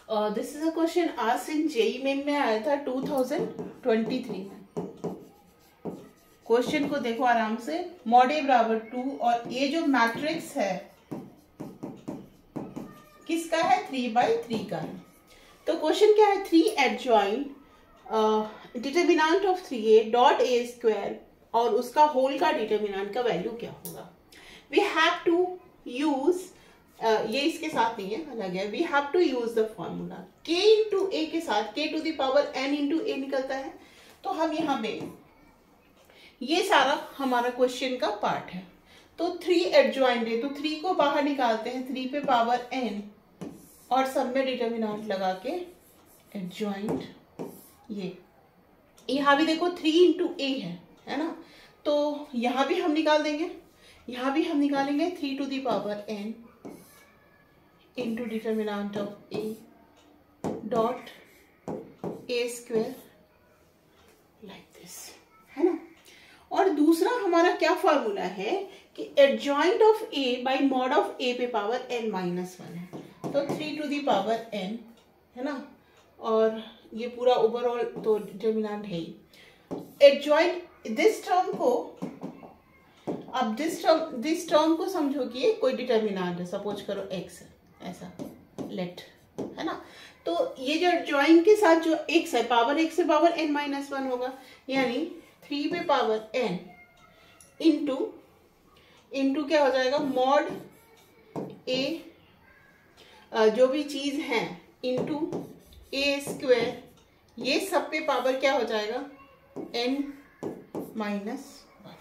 This is a question आज इन JEE main में आया था 2023 में। क्वेश्चन को देखो आराम से। मॉड ए बराबर 2 और ये जो मैट्रिक्स है किसका है? 3/3 का है। तो क्वेश्चन क्या है? 3 adjoint determinant of 3a dot A square और उसका होल का डिटर्मिनेंट का वैल्यू क्या होगा। वी हैव टू यूज ये इसके साथ नहीं है, अलग है। We have to use the formula k into A के साथ k to the power n into A निकलता है। तो हम यहाँ पे ये सारा हमारा क्वेश्चन का पार्ट है। तो 3 एडजॉइंट है तो 3 को बाहर निकालते हैं, 3 पे पावर n और सब में डिटर्मिनेंट लगा के एडजॉइंट ये यहाँ भी देखो 3 इंटू ए है ना। तो यहाँ भी हम निकाल देंगे, यहाँ भी हम निकालेंगे 3 to the power n into determinant of a dot A square like this, है ना। और दूसरा हमारा क्या फॉर्मूला है कि adjoint of a by mod of a पे पावर n माइनस 1 है। तो 3 टू दी पावर n है ना, और ये पूरा ओवरऑल तो डिटर्मिनेंट है ही। एडजॉइंट दिस टर्म को, अब दिस टर्म को समझो कि ये कोई डिटर्मिनेंट है, सपोज करो x है, ऐसा लेट, है ना। तो ये जो एडजॉइंट के साथ जो x है, पावर x से पावर n माइनस 1 होगा, यानी 3 पे पावर n इंटू क्या हो जाएगा? मॉड a जो भी चीज है इंटू ए स्क्वायर, ये सब पे पावर क्या हो जाएगा? n minus 1।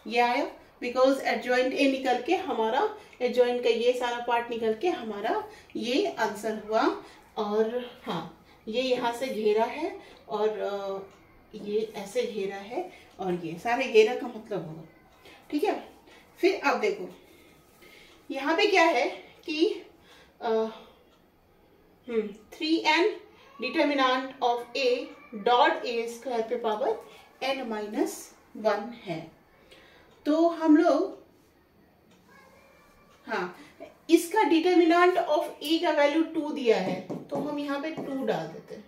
ये आया बिकॉज एडजॉइंट ए निकल के हमारा एडजॉइंट का ये सारा पार्ट निकल के हमारा ये आंसर हुआ। और हाँ, ये यहाँ से घेरा है और ये ऐसे घेरा है और ये सारे घेरा का मतलब होगा, ठीक है। फिर अब देखो यहाँ पे क्या है कि 3n determinant of a dot A square पे पावर n माइनस 1 है। तो हम लोग हाँ, इसका डिटर्मिनेंट ऑफ a का वैल्यू 2 दिया है, तो हम यहाँ पे 2 डाल देते हैं।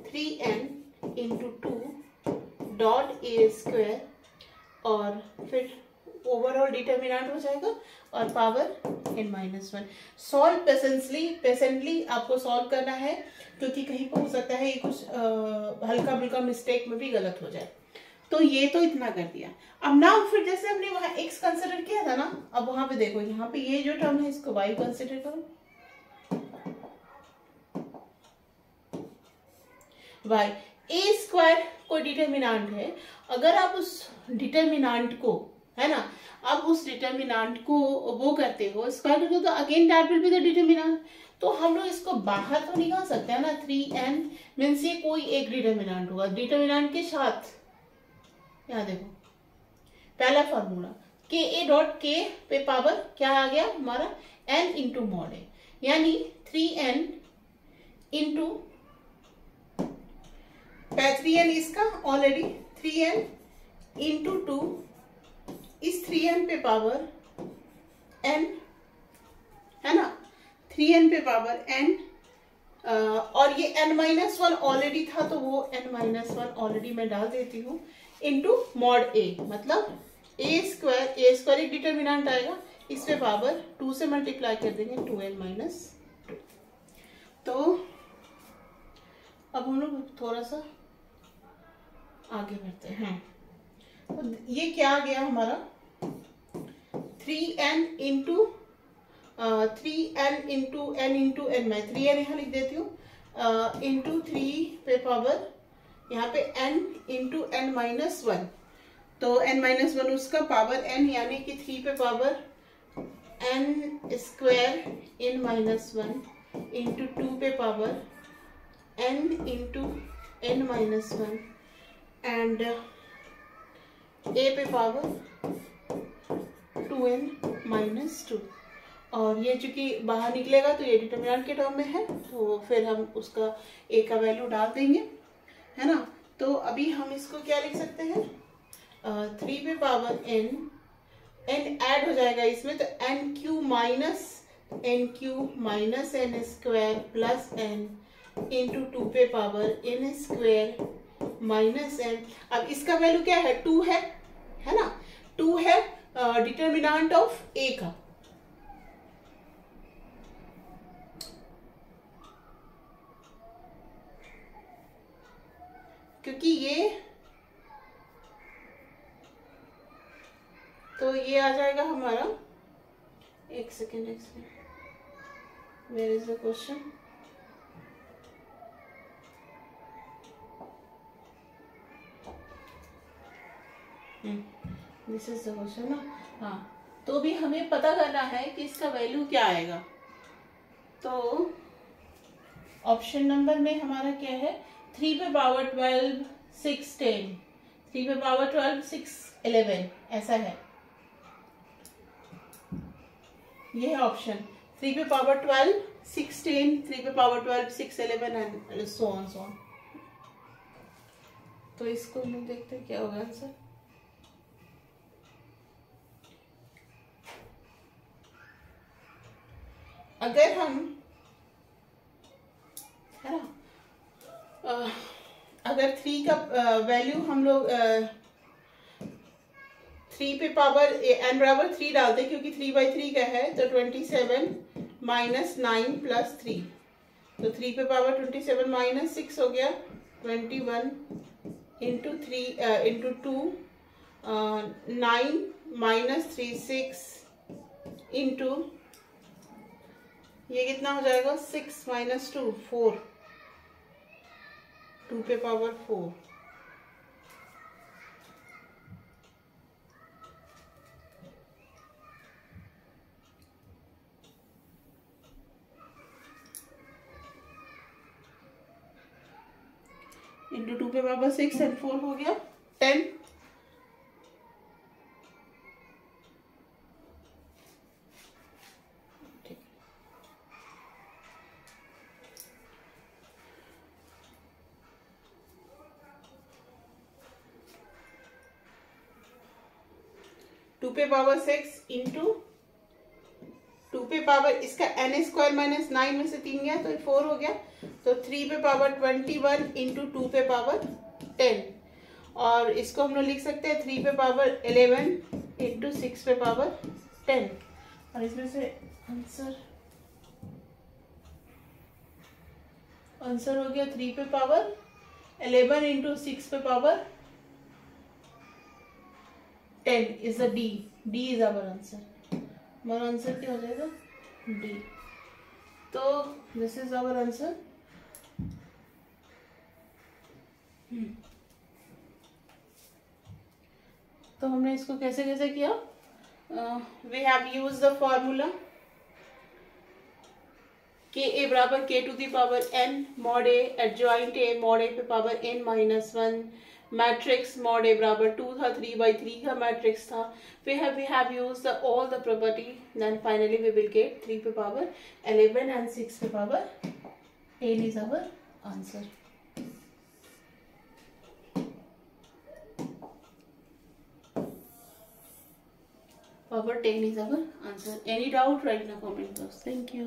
3n into 2 dot A square और फिर ओवरऑल डिटर्मिनेंट हो जाएगा और power n minus 1। Solve patiently आपको सॉल्व करना है, क्योंकि कहीं पर हो सकता है ये कुछ हल्का फुल्का मिस्टेक में भी गलत हो जाए। तो ये तो इतना कर दिया। अब ना फिर जैसे हमने वहां x कंसिडर किया था ना, अब वहां पे देखो यहाँ पे ये जो टर्म है इसको y कंसिडर करो। y a स्क्वायर को डिटर्मिनेंट है, अगर आप उस डिटर्मिनेंट को, है ना, अब उस डिटर्मिनेंट को वो करते हो स्क्वायर करते हो, तो again that will be the determinant. तो हम लोग इसको बाहर तो निकाल सकते हैं ना। 3n मीन्स ये कोई एक डिटर्मिनेंट होगा, डिटर्मिनेंट के साथ यहाँ देखो पहला फॉर्मूला के ए डॉट के पे पावर क्या आ गया हमारा? n इंटू मॉड ए, यानी 3n इंटू 3n इसका ऑलरेडी 3n इंटू 2 इस 3n पे पावर n, है ना, 3n पे पावर n और ये n माइनस 1 ऑलरेडी था, तो वो n माइनस 1 ऑलरेडी मैं डाल देती हूँ इंटू मॉड ए, मतलब ए स्क्वायर एक डिटर्मिनेंट आएगा, इस पे पावर 2 से मल्टीप्लाई कर देंगे 2n माइनस 2। तो अब हम लोग थोड़ा सा आगे बढ़ते हैं। तो ये क्या आ गया हमारा? 3n into 3n into n into n, मैं 3n यहाँ लिख देती हूँ इंटू 3 पे पावर यहाँ पे n इंटू n माइनस 1। तो n माइनस 1 उसका पावर n, यानी कि 3 पे power n square n minus 1 into 2 पे power n into n minus 1 and a पे पावर 2n माइनस 2। और ये चूंकि बाहर निकलेगा तो ये डिटर्मिनेंट के टर्म में है, तो फिर हम उसका a का वैल्यू डाल देंगे, है ना। तो अभी हम इसको क्या लिख सकते हैं? 3 पे पावर n ऐड हो जाएगा इसमें, तो n cube minus N cube minus N square plus N into 2 पे power N square minus N. अब इसका वैल्यू क्या है, 2 है ना, 2 है डिटर्मिनेंट ऑफ ए का। क्योंकि ये तो ये आ जाएगा हमारा, एक second where is the question, this is the question ना। हाँ, तो भी हमें पता करना है कि इसका वैल्यू क्या आएगा। तो ऑप्शन नंबर में हमारा क्या है, 3 पे पावर 12 6 10, 3 पे पावर 12 6 11 ऐसा है, ये है ऑप्शन। 3 पे पावर 12 6 10, 3 पे पावर 12 6 11 एंड सो ऑन। तो इसको हम देखते हैं क्या होगा आंसर। अगर हम, है ना, अगर 3 का वैल्यू हम लोग 3 पे पावर n बराबर 3 डालते हैं, क्योंकि 3/3 का है, तो 27 माइनस 9 प्लस 3, तो 3 पे पावर 27 माइनस 6 हो गया 21 इंटू 3 इंटू 2 9 माइनस 3 6 इंटू ये कितना हो जाएगा, 6 माइनस 2 4, 2 पे पावर 4। इंटू 2 पे पावर 6 एंड 4 हो गया 10। 2 पे पावर 6 इंटू 2 पे पावर इसका n स्क्वायर माइनस 9 में से 3 गया तो 4 हो गया, तो 3 पे पावर 21 इंटू 2 पे पावर 10, और इसको हम लोग लिख सकते हैं 3 पे पावर 11 इंटू 6 पे पावर 10, और इसमें से आंसर हो गया 3 पे पावर 11 इंटू 6 पे power 10 is the D. D is our answer. हमारा आंसर क्या हो जाएगा, D। तो this is our answer। तो हमने इसको कैसे कैसे किया, we have used the formula k a बराबर k to the power n mod a adjoint a mod a पे power n minus 1, matrix mod a बराबर 2 था, 3/3 का मैट्रिक्स था, we have used all the property, then finally we will get 3 पे power 11 and 6 पे power 10 is our answer। Power 10 is our answer। Any doubt, write in the comment box। Thank you।